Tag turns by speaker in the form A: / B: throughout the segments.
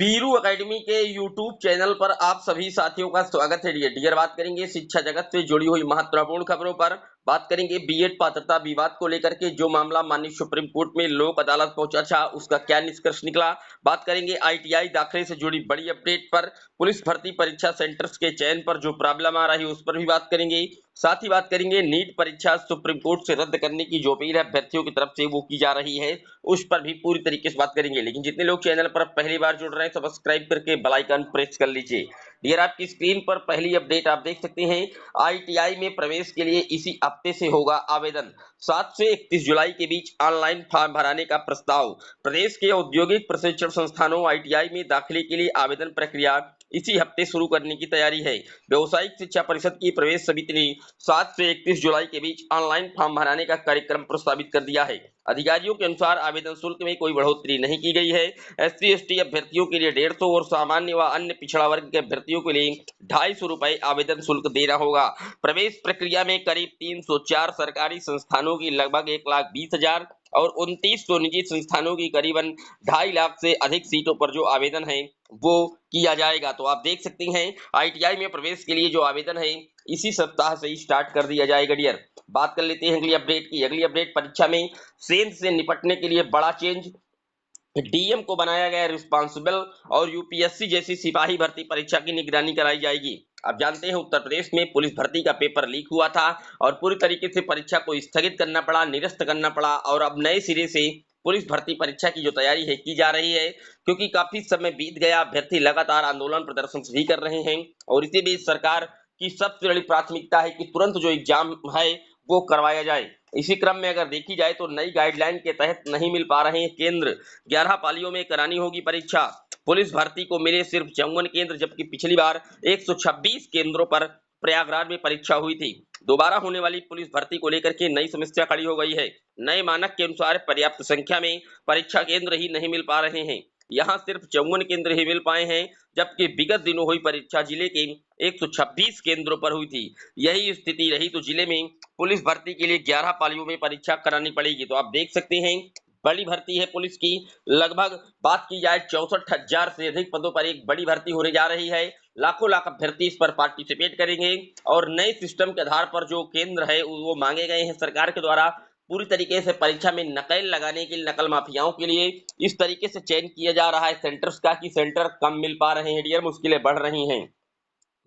A: पीरू academy के YouTube channel पर आप सभी साथियों का स्वागत है। डियर बात करेंगे शिक्षा जगत से जुड़ी हुई महत्वपूर्ण खबरों पर। बात करेंगे बीएड पात्रता विवाद को लेकर के जो मामला माननीय सुप्रीम कोर्ट में लोक अदालत पहुंचा था, उसका क्या निष्कर्ष निकला। बात करेंगे आईटीआई दाखिले से जुड़ी बड़ी अपडेट पर। पुलिस भर्ती परीक्षा सेंटर्स के चयन पर जो प्रॉब्लम आ रही है उस पर भी बात करेंगे। साथ ही बात करेंगे नीट परीक्षा सुप्रीम कोर्ट से रद्द करने की जो अपील है अभ्यर्थियों की तरफ से वो की जा रही है, उस पर भी पूरी तरीके से बात करेंगे। लेकिन जितने लोग चैनल पर पहली बार जुड़ रहे हैं सब्सक्राइब करके बेल आइकन प्रेस कर लीजिए। डियर आपकी स्क्रीन पर पहली अपडेट आप देख सकते हैं। आईटीआई में प्रवेश के लिए इसी हफ्ते से होगा आवेदन। 7 से 31 जुलाई के बीच ऑनलाइन फॉर्म भराने का प्रस्ताव। प्रदेश के औद्योगिक प्रशिक्षण संस्थानों आईटीआई में दाखिले के लिए आवेदन प्रक्रिया इसी हफ्ते शुरू करने की तैयारी है। व्यावसायिक शिक्षा परिषद की प्रवेश समिति ने 7 से 31 जुलाई के बीच ऑनलाइन फॉर्म भराने का कार्यक्रम प्रस्तावित कर दिया है। अधिकारियों के अनुसार आवेदन शुल्क में कोई बढ़ोतरी नहीं की गई है। एससी एसटी अभ्यर्थियों के लिए 150 और सामान्य व अन्य पिछड़ा वर्ग के अभ्यर्थियों के लिए 250 रुपए आवेदन शुल्क देना होगा। प्रवेश प्रक्रिया में करीब 304 सरकारी संस्थानों की लगभग 1,20,000 और 2900 निजी संस्थानों की करीबन 2.5 लाख से अधिक सीटों पर जो आवेदन है वो किया जाएगा। तो आप देख सकते हैं आईटीआई में प्रवेश के लिए जो आवेदन है इसी सप्ताह से ही स्टार्ट कर दिया जाएगा। डियर बात कर लेते हैं अगली अपडेट की। अगली अपडेट परीक्षा में सेंध से निपटने के लिए बड़ा चेंज। डीएम को बनाया गया रिस्पांसिबल और यूपीएससी जैसी सिपाही भर्ती परीक्षा की निगरानी कराई जाएगी। आप जानते हैं उत्तर प्रदेश में पुलिस भर्ती का पेपर लीक हुआ था और पूरी तरीके से परीक्षा को स्थगित करना पड़ा, निरस्त करना पड़ा और अब नए सिरे से पुलिस भर्ती परीक्षा की जो तैयारी है की जा रही है, क्योंकि काफी समय बीत गया, अभ्यर्थी लगातार आंदोलन प्रदर्शन भी कर रहे हैं और इसी बीच सरकार की सबसे बड़ी प्राथमिकता है कि तुरंत जो एग्जाम है वो करवाया जाए। इसी क्रम में अगर देखी जाए तो नई गाइडलाइन के तहत नहीं मिल पा रहे हैं केंद्र। 11 पालियों में करानी होगी परीक्षा। पुलिस भर्ती को मिले सिर्फ 54 केंद्र, जबकि पिछली बार 126 केंद्रों पर प्रयागराज में परीक्षा हुई थी। दोबारा होने वाली पुलिस भर्ती को लेकर के नई समस्या खड़ी हो गई है। नए मानक के अनुसार पर्याप्त संख्या में परीक्षा केंद्र ही नहीं मिल पा रहे हैं। यहाँ सिर्फ 54 केंद्र ही मिल पाए हैं, जबकि विगत दिनों हुई परीक्षा जिले के 126 केंद्रों पर हुई थी। यही स्थिति रही तो जिले में पुलिस भर्ती के लिए 11 पालियों में परीक्षा करानी पड़ेगी। तो आप देख सकते हैं बड़ी भर्ती है पुलिस की। लगभग बात की जाए 64,000 से अधिक पदों पर एक बड़ी भर्ती होने जा रही है। लाखों लाख अभ्यर्थी इस पर पार्टिसिपेट करेंगे और नए सिस्टम के आधार पर जो केंद्र है वो मांगे गए हैं सरकार के द्वारा। पूरी तरीके से परीक्षा में नकल लगाने के लिए, नकल माफियाओं के लिए इस तरीके से चयन किया जा रहा है सेंटर्स का कि सेंटर कम मिल पा रहे हैं। डियर मुश्किलें बढ़ रही हैं।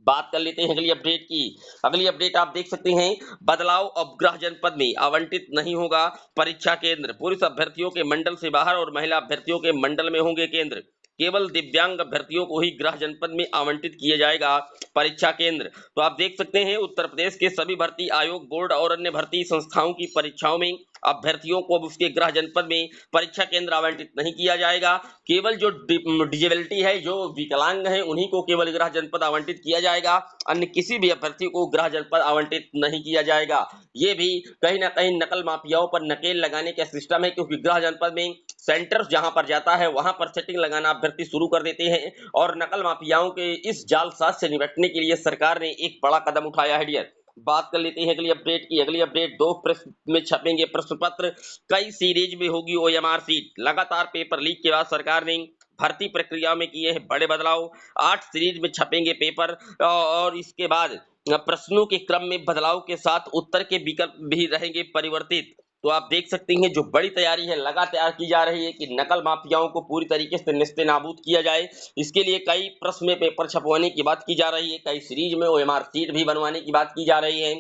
A: बात कर लेते हैं अगली अपडेट की। अगली अपडेट आप देख सकते हैं, बदलाव अब गृह जनपद में आवंटित नहीं होगा परीक्षा केंद्र। पुरुष अभ्यर्थियों के मंडल से बाहर और महिला अभ्यर्थियों के मंडल में होंगे केंद्र। केवल दिव्यांग अभ्यर्थियों को ही गृह जनपद में आवंटित किया जाएगा परीक्षा केंद्र। तो आप देख सकते हैं उत्तर प्रदेश के सभी भर्ती आयोग, बोर्ड और अन्य भर्ती संस्थाओं की परीक्षाओं में अभ्यर्थियों को अब उसके गृह जनपद में परीक्षा केंद्र आवंटित नहीं किया जाएगा। केवल जो डिजेबिलिटी है, जो विकलांग है, उन्हीं को केवल गृह जनपद आवंटित किया जाएगा। अन्य किसी भी अभ्यर्थी को गृह जनपद आवंटित नहीं किया जाएगा। ये भी कहीं ना कहीं नकल माफियाओं पर नकेल लगाने का सिस्टम है, क्योंकि गृह जनपद में सेंटर जहां पर जाता है वहां पर सेटिंग लगाना अभ्यर्थी शुरू कर देते हैं और नकल माफियाओं के इस जालसाज से निपटने के लिए सरकार ने एक बड़ा कदम उठाया है। डियर बात कर लेते हैं अगली अपडेट की। अगली अपडेट 2 प्रश्न में छपेंगे प्रश्न पत्र, कई सीरीज में होगी ओएमआर सीट। लगातार पेपर लीक के बाद सरकार ने भर्ती प्रक्रिया में किए हैं बड़े बदलाव। 8 सीरीज में छपेंगे पेपर और इसके बाद प्रश्नों के क्रम में बदलाव के साथ उत्तर के विकल्प भी रहेंगे परिवर्तित। तो आप देख सकते हैं जो बड़ी तैयारी है लगातार की जा रही है कि नकल माफियाओं को पूरी तरीके से निस्तेनाबूद किया जाए। इसके लिए कई प्रश्न में पेपर छपवाने की बात की जा रही है, कई सीरीज में ओएमआर सीट भी बनवाने की बात की जा रही है।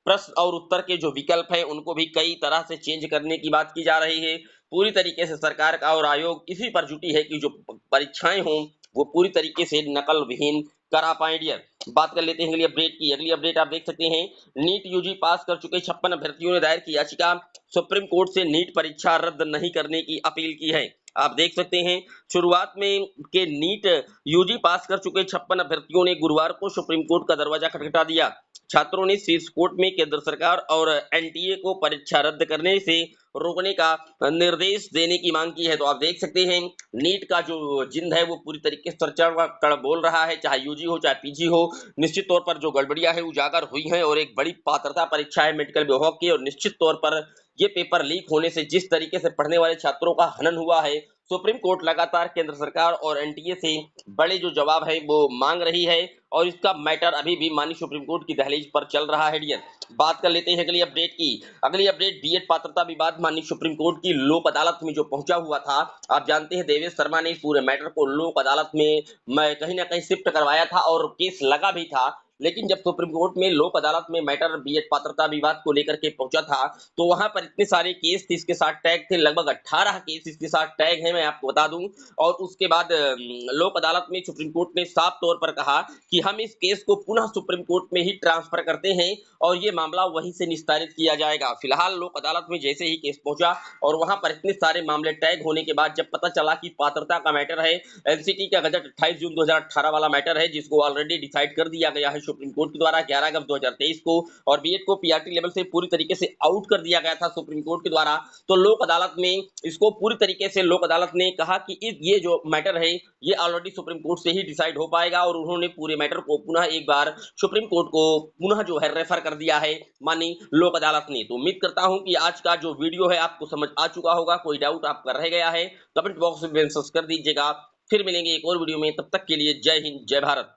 A: प्रश्न और उत्तर के जो विकल्प है उनको भी कई तरह से चेंज करने की बात की जा रही है। पूरी तरीके से सरकार का और आयोग इसी पर जुटी है कि जो परीक्षाएं हों वो पूरी तरीके से नकल विहीन करा पाए। डियर बात कर लेते हैं अगली अपडेट की। अगली अपडेट आप देख सकते हैं, नीट यूजी पास कर चुके 56 अभ्यर्थियों ने दायर की याचिका। सुप्रीम कोर्ट से नीट परीक्षा रद्द नहीं करने की अपील की है। आप देख सकते हैं शुरुआत में के नीट यूजी पास कर चुके 56 अभ्यर्थियों ने गुरुवार को सुप्रीम कोर्ट का दरवाजा खटखटा दिया। छात्रों ने शीर्ष कोर्ट में केंद्र सरकार और एनटीए को परीक्षा रद्द करने से रोकने का निर्देश देने की मांग की है। तो आप देख सकते हैं नीट का जो जिंद है वो पूरी तरीके से चर्चा कर बोल रहा है, चाहे यूजी हो चाहे पीजी हो। निश्चित तौर पर जो गड़बड़ियां है उजागर हुई हैं और एक बड़ी पात्रता परीक्षा है मेडिकल विभाग की, और निश्चित तौर पर ये पेपर लीक होने से जिस तरीके से पढ़ने वाले छात्रों का हनन हुआ है, सुप्रीम कोर्ट लगातार केंद्र सरकार और एनटीए से बड़े जो जवाब है वो मांग रही है और इसका मैटर अभी भी माननीय सुप्रीम कोर्ट की दहलीज पर चल रहा है डियर। बात कर लेते हैं अगली अपडेट की। अगली अपडेट बीएड पात्रता विवाद माननीय सुप्रीम कोर्ट की लोक अदालत में जो पहुंचा हुआ था। आप जानते हैं देवेश शर्मा ने इस पूरे मैटर को लोक अदालत में कहीं ना कहीं शिफ्ट करवाया था और केस लगा भी था, लेकिन जब सुप्रीम कोर्ट में लोक अदालत में मैटर बीएड पात्रता विवाद को लेकर के पहुंचा था तो वहां पर इतने सारे केस थे, इसके साथ टैग थे, लगभग 18 केस इसके साथ टैग है, मैं आपको बता दूं। और उसके बाद लोक अदालत में सुप्रीम कोर्ट ने साफ तौर पर कहा कि हम इस केस को पुनः सुप्रीम कोर्ट में ही ट्रांसफर करते हैं और ये मामला वहीं से निस्तारित किया जाएगा। फिलहाल लोक अदालत में जैसे ही केस पहुंचा और वहां पर इतने सारे मामले टैग होने के बाद जब पता चला कि पात्रता का मैटर है, एनसीटी का गजट 28 जून 2018 वाला मैटर है जिसको ऑलरेडी डिसाइड कर दिया गया है सुप्रीम कोर्ट के द्वारा 11 अगस्त 2023 को, और बीएड को पीआरटी लेवल से पूरी तरीके से आउट कर दिया गया था सुप्रीम कोर्ट के द्वारा। तो लोक अदालत में इसको पूरी तरीके से लोक अदालत ने कहा कि ये जो मैटर है ये ऑलरेडी सुप्रीम कोर्ट से ही डिसाइड हो पाएगा और उन्होंने पूरे मैटर को पुनः एक बार सुप्रीम कोर्ट को पुनः जो है रेफर कर दिया है मानी लोक अदालत ने। तो उम्मीद करता हूं कि आज का जो वीडियो है आपको समझ आ चुका होगा। कोई डाउट आपका रह गया है कमेंट बॉक्स में मेंशन कर दीजिएगा। फिर मिलेंगे एक और वीडियो में, तब तक के लिए जय हिंद जय भारत।